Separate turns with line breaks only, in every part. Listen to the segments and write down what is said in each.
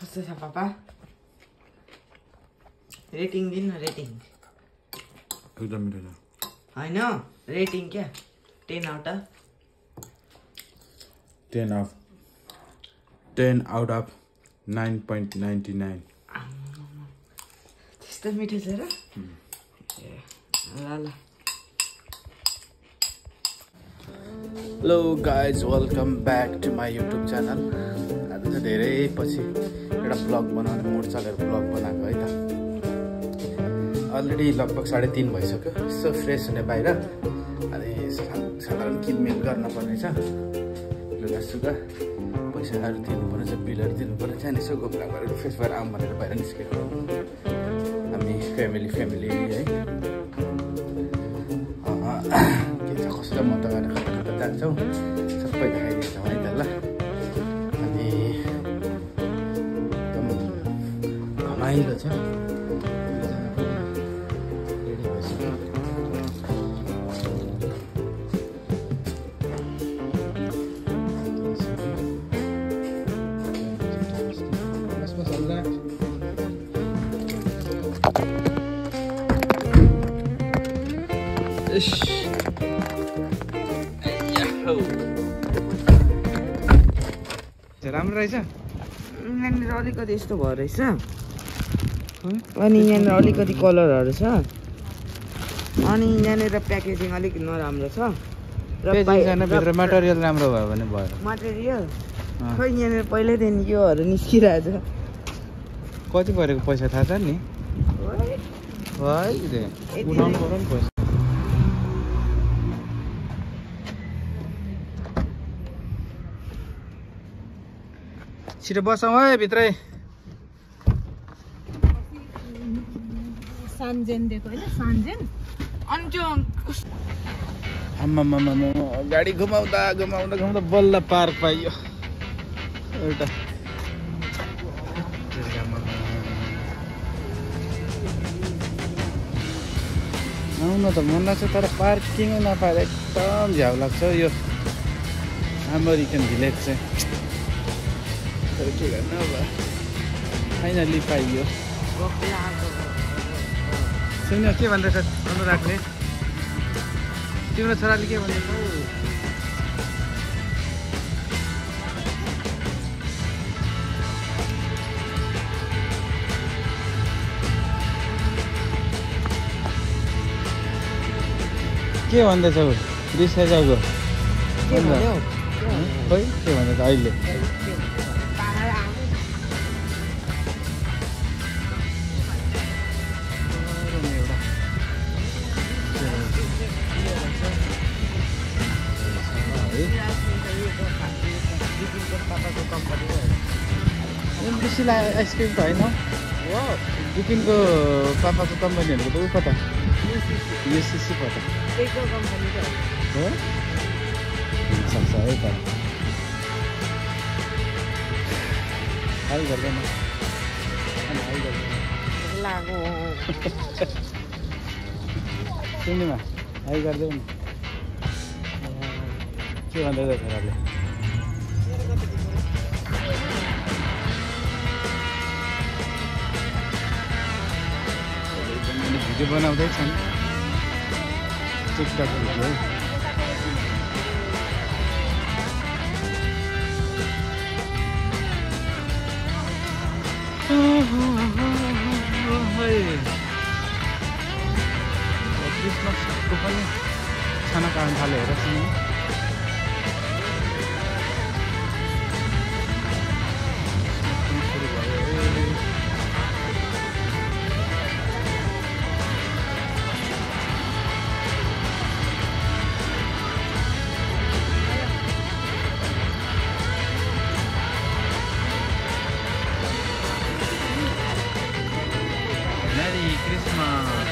कस्तो छ पापा रेटिङ दिनु रेटिङ
एकदम मिठो छ
हैन रेटिङ क्या 10 आउट अफ
10 out of 9.99
त्यस्तो मिठो छ र ल
hello guys welcome back to my YouTube channel आज चाहिँ धेरै पछि एउटा ब्लग बनाउने मुड चलेर ब्लग बनाएको है त अलरेडी लगभग 3:30 भइसक्यो यसो फ्रेस हुने बाहिर अनि साधारण किनमेल गर्न पर्ने छ लुगा सुगा पैसाहरू दिनुपर्ने छ बिलहरू दिनुपर्ने छ अनि यसो गोप्ला गरेर फ्रेस भएर आउँ भनेर बाहिर निस्केको हामी फ्यामिली है के छ कस्तो म त कता जान्छौँ सबै देखाइदिन्छौँ है त ल अनि एकदम रमाइलो छ राम्रो रहेछ
यहाँनिर अलिकति यस्तो भयो रहेछ अनि यहाँनिर अलिकति कलरहरू छ अनि यहाँनिर प्याकेजिङ अलिक नराम्रो छ
र भित्र मटेरियल राम्रो भयो भने भयो
मटेरियल खै यहाँनिर पहिल्यैदेखि योहरू निस्किरहेछ
कति परेको पैसा थाहा छ नि उठाउनु पर्यो नि पैसा छिटो बसौँ है भित्रै
सान्जेन दिएको हैन सान्जेन
अनि त्यो
आम्मा गाडी घुमाउँदा बल्ल पार्क पाइयो एउटा आउन त मन लाग्छ तर पार्किङै नपाएर एकदम झ्याउ लाग्छ यो अमेरिकन भिलेज चाहिँ तर के गर्नु अब फाइनली पाइयो सुन के भन्दैछ अनुरागले तिम्रो छोराले के भन्दैछ के भन्दैछ रिसाइजाको खोइ के भन्दैछ अहिले आइसक्रिम त होइन बिपिनको पापाको कम्पनीहरूको त ऊ कता युसिसी कता हो सक्छ है त हाई गर्दैन सुन्नुमा हाई गर्दैन के भन्दैछ छोराले भिडियो बनाउँदैछन् टिकटक भिडियो क्रिसमसको पनि खाना खान थाल्यो हेर Merry Christmas.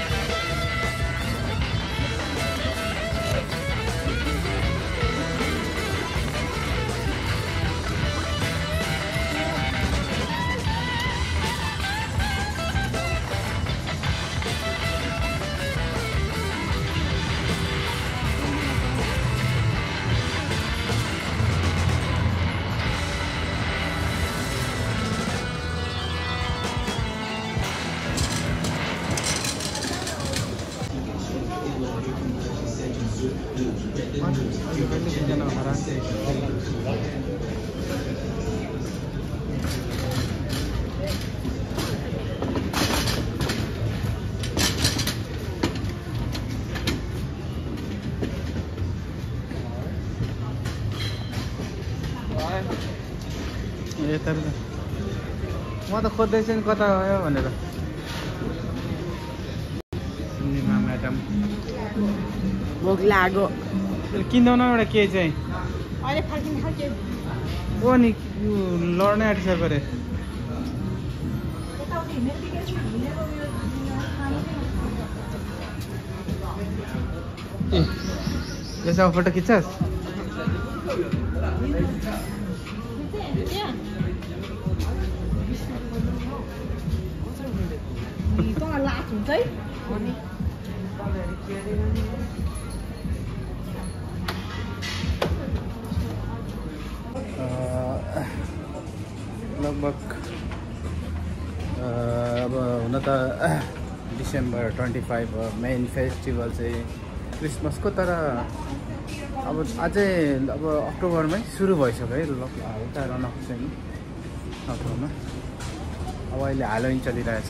यता म त खोज्दैछु नि कता गयो भनेर सुन्निमा म्याडम
भोक लाग्यो
किन्दैन एउटा के चाहिँ
अहिले फर्किन थाल्यो
ओ नि यो लड्नै आँटिसक्यो अरे
यताउति हिँडेर बिग्रेको हिँडेको उयो
ए यसमा फोटो खिच्छस्
तँ लाज हुन्छ है
लगभग अब हुन त डिसेम्बर 25 मेन फेस्टिभल चाहिँ क्रिसमसको तर अब अझै अब अक्टोबरमै सुरु भइसक्यो है हल्का रनअप चाहिँ अक्टोबरमा अब अहिले हालोविन चलिरहेछ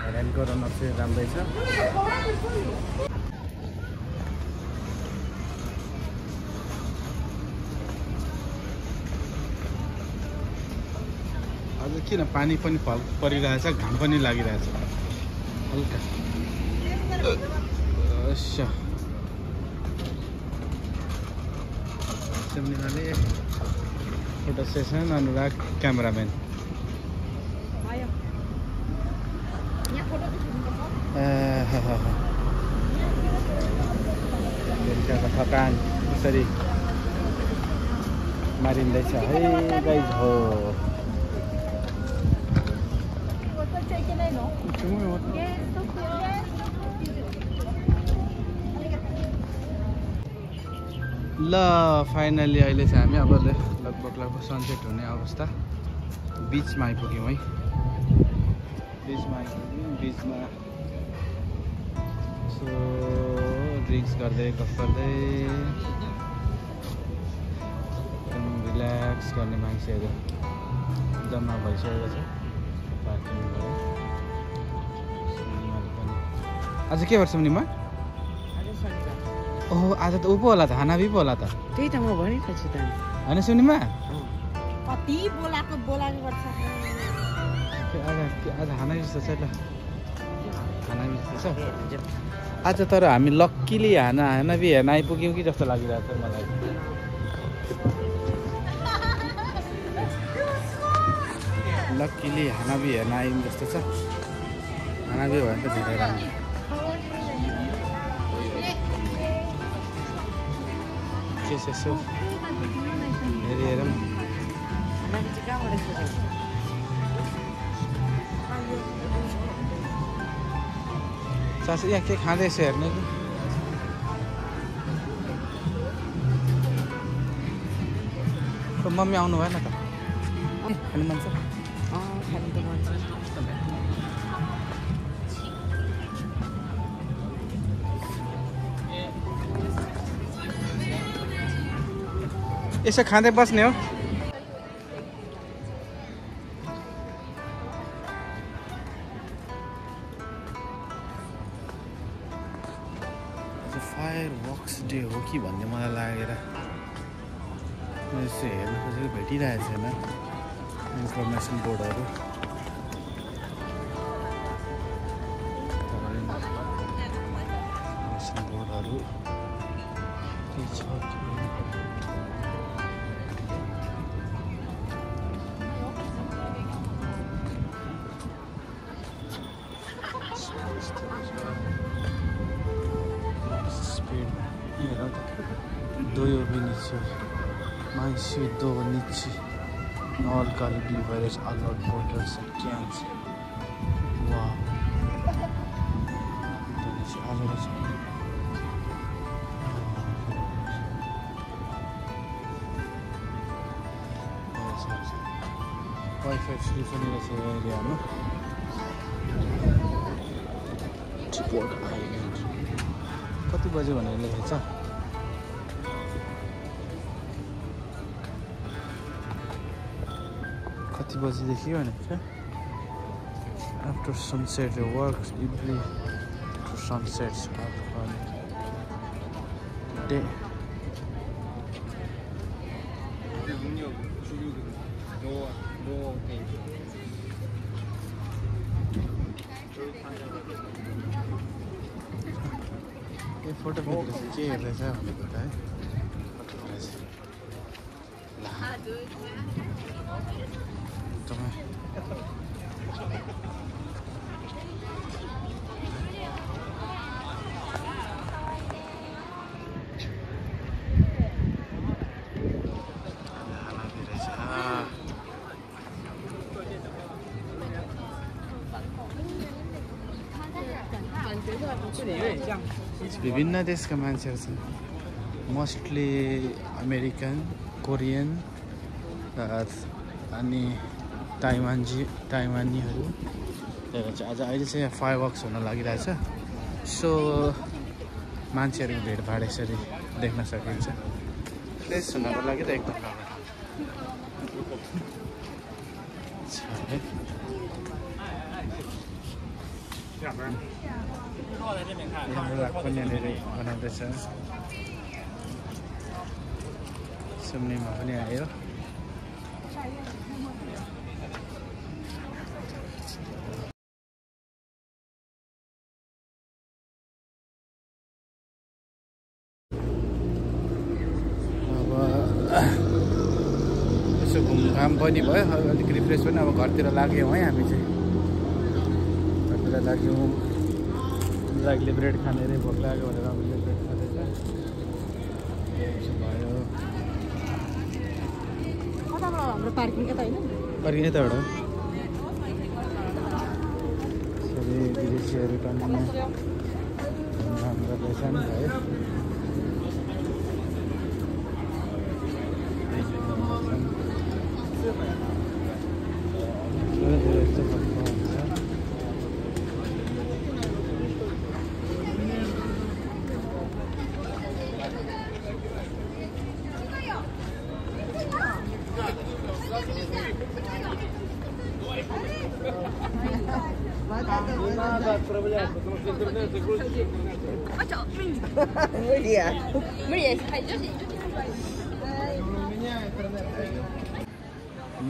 हेलेनको रनअप चाहिँ राम्रै छ आज किन पानी पनि परिरहेछ घाम पनि लागिरहेछ हल्का सेमिनाले फोटो सेसन अनुराग क्यामेराम्यान बेलुकाको थकान कसरी मारिँदैछ है गाइज हो ल फाइनली अहिले चाहिँ हामी अब लगभग सनसेट हुने अवस्था बिचमा आइपुग्यौँ है बिचमा सो ड्रिङ्क्स गर्दै गफ गर्दै एकदम रिल्याक्स गर्ने मान्छेहरू जम्मा भइसकेको छ पार्किङ आज के गर्छौँ नि म ओहो आज त ऊ पो होला त हानाबी पो होला त
त्यही त म भनेको छु त
होइन सुनिमा
कति बोलाको गर्छ
आज हानाबी जस्तो छ ल हानाबी जस्तो छ आज तर हामी लक्कीली हानाबी हेर्न आइपुग्यौँ कि जस्तो लागिरहेको छ मलाई लक्कीली हानाबी हेर्न आयौँ जस्तो छ हानाबी भयो भने त धेरै राम्रो यसो हेरौँ सासू यहाँ के खाँदैछ हेर्ने कि मम्मी आउनु भएन त खानु मन छ
खानु त मन छ
यसो खाँदै बस्ने हो फायर वर्क्स डे हो कि भन्ने मलाई लागेर यसो हेर्नु खोजेको भेटिरहेको छैन इन्फर्मेसन बोर्डहरू के छ Doyo Benicio, Mancio Donici, Nolgal Beavers, Allard Porters and Cans. Wow. Donici, Allard. Wi-Fi solution is area, no? Tripod Island. कति बजे भनेर लेखेको छ कति बजेदेखि भनेको छ after sunset works इभली after sunset day यो फोटो खिच्दैछ के हेर्दैछ भनेको त है विभिन्न देशका मान्छेहरू छन् मोस्टली अमेरिकन कोरियन अनि ताइवानीहरू आज अहिले चाहिँ फायरवर्क्स हुन लागिरहेछ सो मान्छेहरूको भिडभाड यसरी देख्न सकिन्छ प्लेस हुनको लागि त एकदम राम्रो पनि यहाँनिर बनाउँदैछ सुम्निमा पनि आयो अब यसो घुमघाम पनि भयो अलिक रिफ्रेस पनि अब घरतिर लाग्यौँ है हामी चाहिँ घरतिर लाग्यौँ लाइकले ब्रेड खाने अरे भोक लाग्यो भनेर हामीले ब्रेड खाँदैछ भयो
हाम्रो पार्किङ यता होइन
पार्किङ यताबाट सबै विदेशीहरू पनि घुमघाम गर्दैछन् है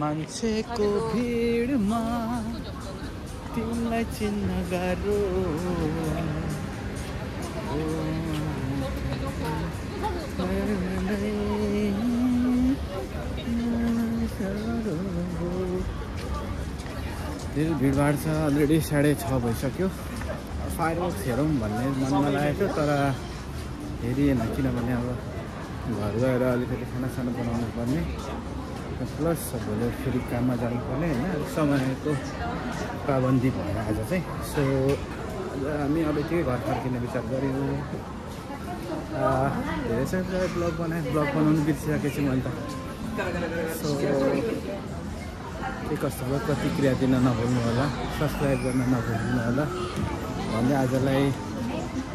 मान्छेको भिडमा तिमीलाई चिन्न गाह्रो धेरै भिडभाड छ अलरेडी 6:30 भइसक्यो फायरवर्क्स हेरौँ भन्ने मनमा लागेको तर हेरिएन किनभने अब घर गएर अलिकति खानासाना बनाउनु पर्ने प्लस भोलि फेरि काममा जानुपर्ने होइन समयको पाबन्दी भएर आज चाहिँ सो हामी अब त्यही घर फर्किने विचार गऱ्यौँ धेरै समय ब्लग बनाउनु बिर्सिसकेको छु मैले त सो के कस्तो भयो प्रतिक्रिया दिन नभुल्नु होला सब्सक्राइब गर्न नभुल्नु होला भन्दै आजलाई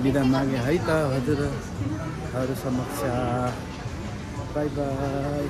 बिदा मागे है त हजुरहरू समक्ष बाई बाई